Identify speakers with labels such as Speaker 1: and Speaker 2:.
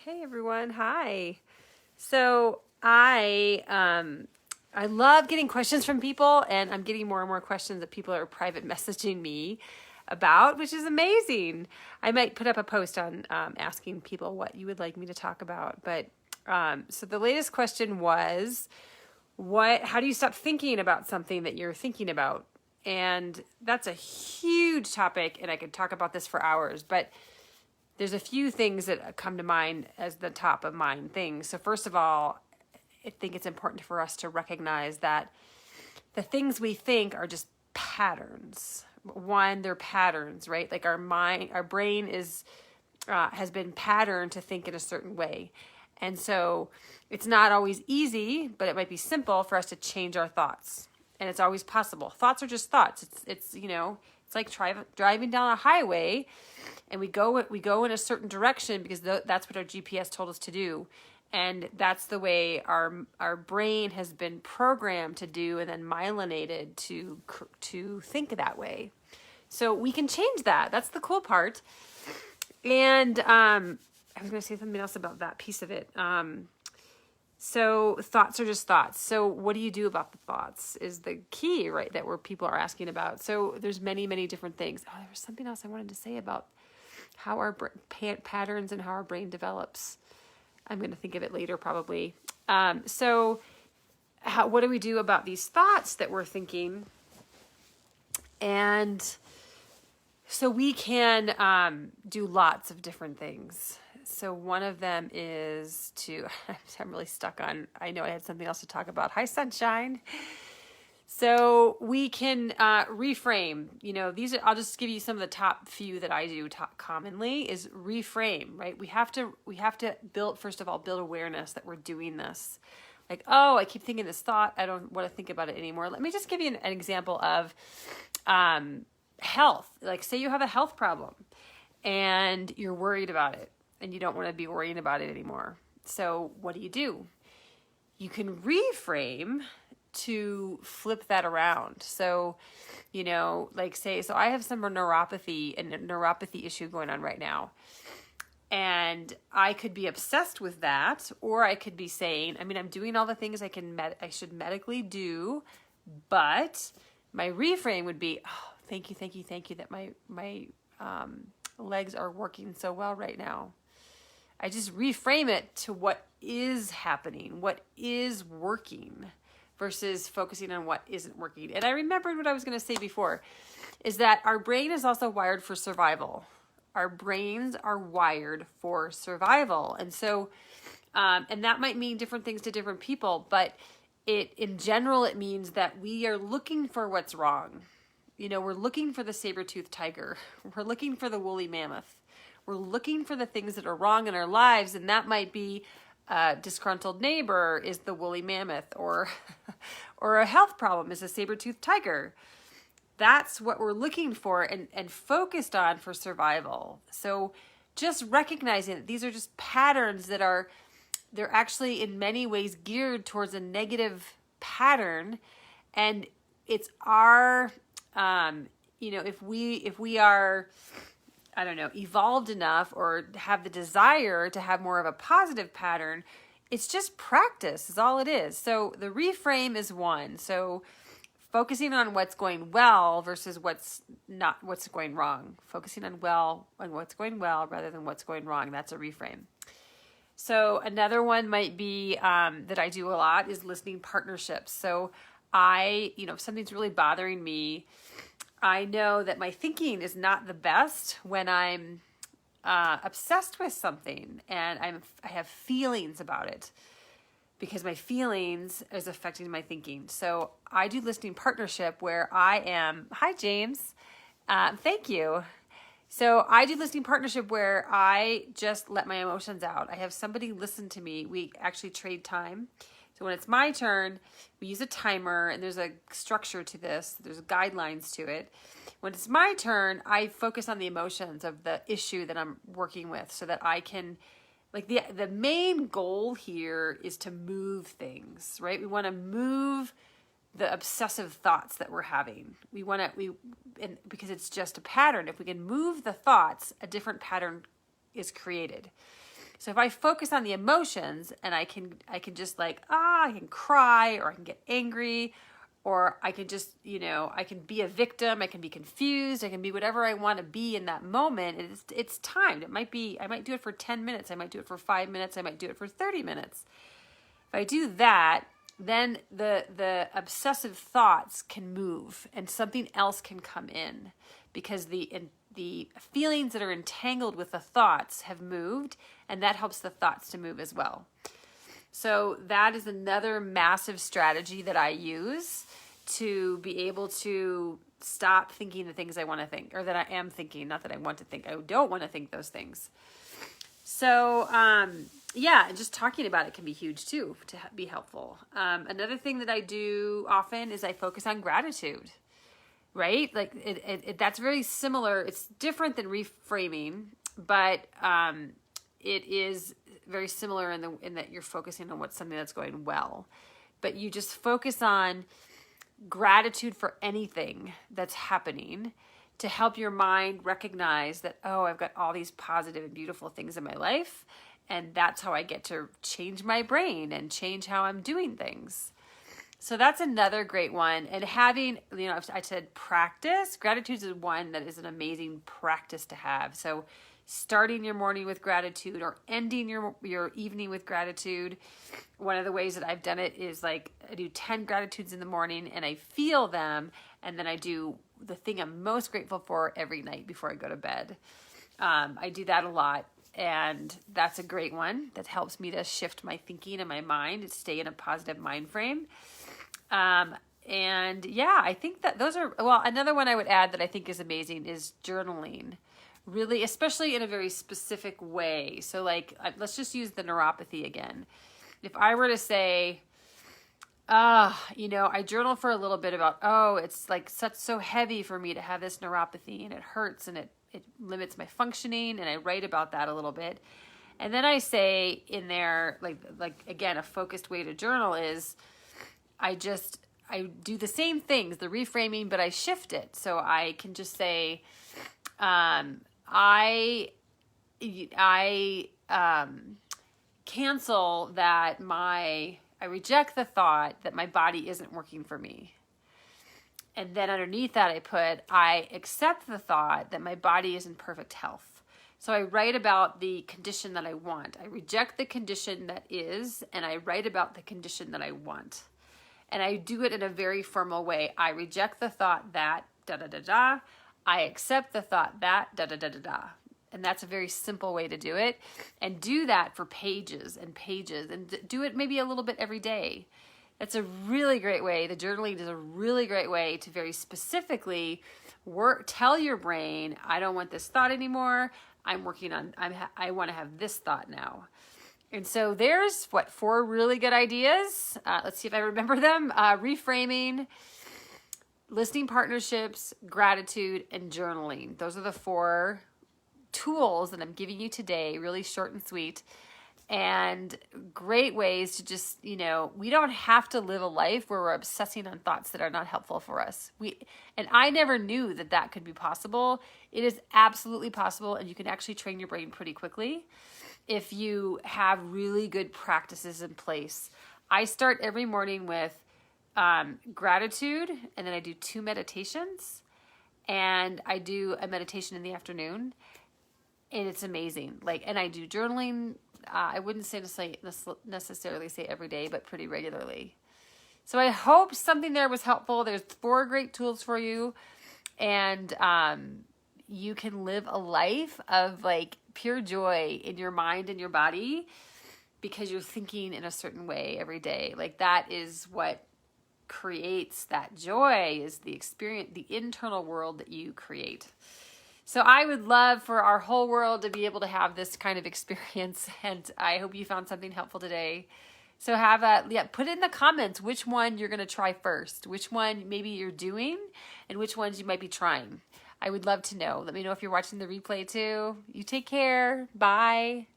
Speaker 1: Hey everyone, hi. So I love getting questions from people, and I'm getting more and more questions that people are private messaging me about, which is amazing. I might put up a post on asking people what you would like me to talk about. But so the latest question was, how do you stop thinking about something that you're thinking about? And that's a huge topic, and I could talk about this for hours, but there's a few things that come to mind as the top of mind things. So first of all, I think it's important for us to recognize that the things we think are just patterns. One, they're patterns, right? Like our brain has been patterned to think in a certain way. And so it's not always easy, but it might be simple for us to change our thoughts. And it's always possible. Thoughts are just thoughts. It's like driving down a highway, and we go in a certain direction because that's what our GPS told us to do. And that's the way our brain has been programmed to do, and then myelinated to think that way. So we can change that. That's the cool part. And I was going to say something else about that piece of it. So thoughts are just thoughts. So what do you do about the thoughts is the key, right? That where people are asking about. So there's many, many different things. Oh, there was something else I wanted to say about how our patterns and how our brain develops. I'm going to think of it later probably. So what do we do about these thoughts that we're thinking? And so we can do lots of different things. So one of them is I'm really stuck on, I know I had something else to talk about. Hi, sunshine. So we can reframe, I'll just give you some of the top few that I do commonly is reframe, right? We have to build awareness that we're doing this. Like, oh, I keep thinking this thought. I don't want to think about it anymore. Let me just give you an example of health. Like, say you have a health problem and you're worried about it and you don't want to be worrying about it anymore. So what do? You can reframe to flip that around. So, so I have some neuropathy issue going on right now. And I could be obsessed with that, or I could be saying, I'm doing all the things I should medically do, but my reframe would be, oh, thank you that my legs are working so well right now. I just reframe it to what is happening, what is working, versus focusing on what isn't working. And I remembered what I was going to say before, is that our brain is also wired for survival. Our brains are wired for survival. And so, and that might mean different things to different people, but in general, it means that we are looking for what's wrong. We're looking for the saber-toothed tiger. We're looking for the woolly mammoth. We're looking for the things that are wrong in our lives, and that might be a disgruntled neighbor is the woolly mammoth, or a health problem is a saber-toothed tiger. That's what we're looking for and focused on for survival. So just recognizing that these are just patterns they're actually in many ways geared towards a negative pattern. And it's our, if we are, evolved enough or have the desire to have more of a positive pattern, it's just practice is all it is. So the reframe is one. So focusing on what's going well versus what's going wrong. Focusing on what's going well rather than what's going wrong. That's a reframe. So another one might be that I do a lot is listening partnerships. So if something's really bothering me, I know that my thinking is not the best when I'm obsessed with something and I have feelings about it, because my feelings is affecting my thinking. So I do listening partnership where hi James, thank you. So I do listening partnership where I just let my emotions out. I have somebody listen to me. We actually trade time. So when it's my turn, we use a timer, and there's a structure to this. There's guidelines to it. When it's my turn, I focus on the emotions of the issue that I'm working with so that I can, the main goal here is to move things, right? We want to move the obsessive thoughts that we're having. Because it's just a pattern. If we can move the thoughts, a different pattern is created. So if I focus on the emotions and I can just like, I can cry, or I can get angry, or I can just, I can be a victim, I can be confused, I can be whatever I want to be in that moment. It's timed. I might do it for 10 minutes, I might do it for 5 minutes, I might do it for 30 minutes. If I do that, then the obsessive thoughts can move and something else can come in, because the feelings that are entangled with the thoughts have moved, and that helps the thoughts to move as well. So that is another massive strategy that I use to be able to stop thinking the things I want to think, or that I am thinking, not that I want to think. I don't want to think those things. So, yeah, just talking about it can be huge too, to be helpful. Another thing that I do often is I focus on gratitude, right? Like that's very similar. It's different than reframing, but it is very similar in that you're focusing on what's something that's going well. But you just focus on gratitude for anything that's happening to help your mind recognize that, oh, I've got all these positive and beautiful things in my life, and that's how I get to change my brain and change how I'm doing things. So that's another great one. And having, I said practice. Gratitude is one that is an amazing practice to have. So starting your morning with gratitude, or ending your evening with gratitude. One of the ways that I've done it is like I do 10 gratitudes in the morning and I feel them, and then I do the thing I'm most grateful for every night before I go to bed. I do that a lot, and that's a great one that helps me to shift my thinking and my mind to stay in a positive mind frame. And yeah, I think that those are, well, another one I would add that I think is amazing is journaling. Really, especially in a very specific way. So like, let's just use the neuropathy again. If I were to say, I journal for a little bit about, it's like so heavy for me to have this neuropathy, and it hurts, and it limits my functioning, and I write about that a little bit. And then I say in there, like again, a focused way to journal is I do the same things, the reframing, but I shift it. So I can just say, I cancel that I reject the thought that my body isn't working for me. And then underneath that I put, I accept the thought that my body is in perfect health. So I write about the condition that I want. I reject the condition that is, and I write about the condition that I want. And I do it in a very formal way. I reject the thought that da-da-da-da. I accept the thought that da-da-da-da-da. And that's a very simple way to do it. And do that for pages and pages. And do it maybe a little bit every day. That's a really great way. The journaling is a really great way to very specifically tell your brain, I don't want this thought anymore. I want to have this thought now. And so there's 4 really good ideas. Let's see if I remember them. Reframing, listening partnerships, gratitude, and journaling. Those are the 4 tools that I'm giving you today, really short and sweet, and great ways to just, we don't have to live a life where we're obsessing on thoughts that are not helpful for us. And I never knew that could be possible. It is absolutely possible, and you can actually train your brain pretty quickly if you have really good practices in place. I start every morning with gratitude, and then I do 2 meditations, and I do a meditation in the afternoon, and it's amazing. And I do journaling. I wouldn't necessarily say every day, but pretty regularly. So I hope something there was helpful. There's 4 great tools for you, and you can live a life of pure joy in your mind and your body because you're thinking in a certain way every day. That is what creates that joy, is the experience, the internal world that you create. So I would love for our whole world to be able to have this kind of experience, and I hope you found something helpful today. So put in the comments which one you're going to try first, which one maybe you're doing, and which ones you might be trying. I would love to know. Let me know if you're watching the replay too. You take care. Bye.